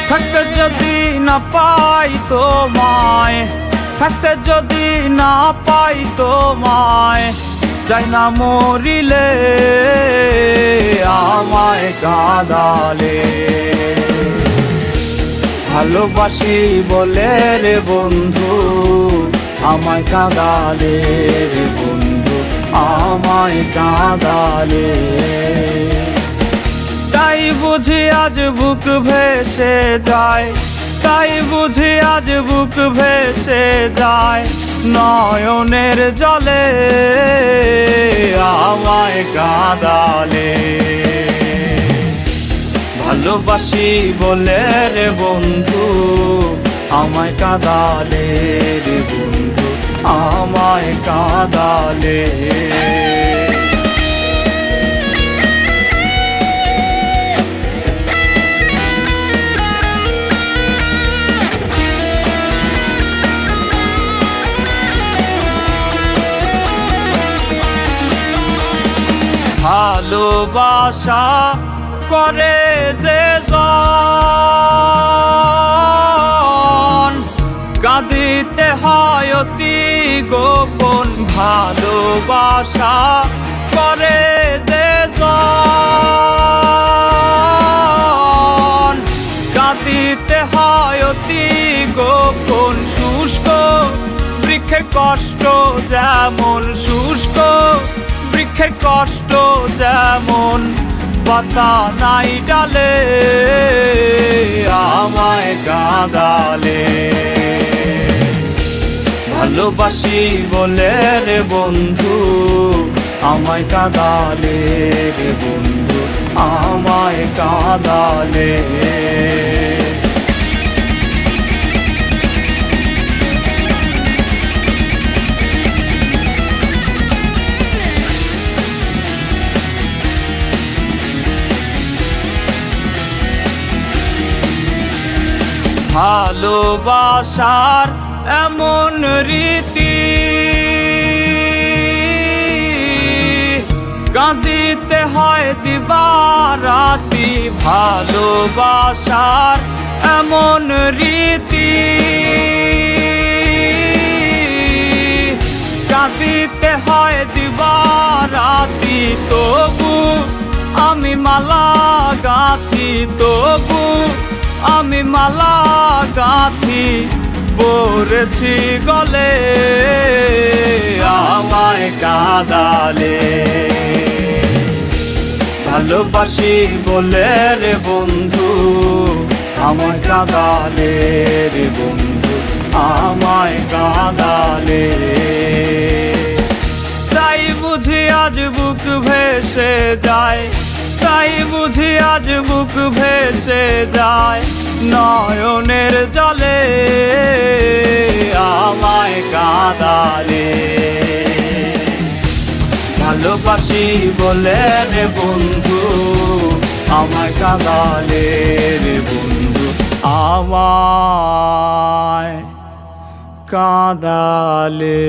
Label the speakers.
Speaker 1: থাকতে যদি না পাই তোমায়, থাকতে যদি না পাই তোমায়, চাই না মরিলে আমায় কাঁদালে। ভালোবাসি বলে রে বন্ধু আমায় কাঁদালে রে বন্ধু, আমায় কাঁদালে। তাই বুঝি আজ বুক ভেসে যায়, তাই বুঝি আজ বুক ভেসে যায় নয়নের জলে আমায় কাঁদালে। ভালোবাসি বলে রে বন্ধু আমায় কাঁদালে রে বন্ধু, আমায় কাঁদালে। ভালোবাসা করে যে জন, কাঁদিতে হয় অতি গোপন। ভালোবাসা করে যে জন, কাঁদিতে হয় অতি গোপন। শুষ্ক বৃক্ষের কষ্ট যেমন, শুষ্ক বৃক্ষের কষ্ট যেমন, পাতা নাই ডালে আমায় কাঁদালে। ভালোবাসি বলে রে বন্ধু আমায় কাঁদালে রে বন্ধু, আমায় কাঁদালে। ভালোবাসার এমন রীতি, কাঁদিতে হয় দিবারাতি। ভালোবাসার এমন রীতি, কাঁদিতে হয় দিবারাতি। তবু আমি মালা গাঁথি, তবু আমি মালা গাঁথি পরেছি গলে আমায় কাঁদালে। ভালোবাসি বলে রে বন্ধু আমায় কাঁদালে রে বন্ধু, আমায় কাঁদালে। তাই বুঝি আজ বুক ভেসে যায়, তাই বুঝি আজ বুক ভেসে যায় নয়নের জলে আমায় কাঁদালে। ভালোবাসি বলে রে বন্ধু আমায় কাঁদালে রে বন্ধু, আমায় কাঁদালে।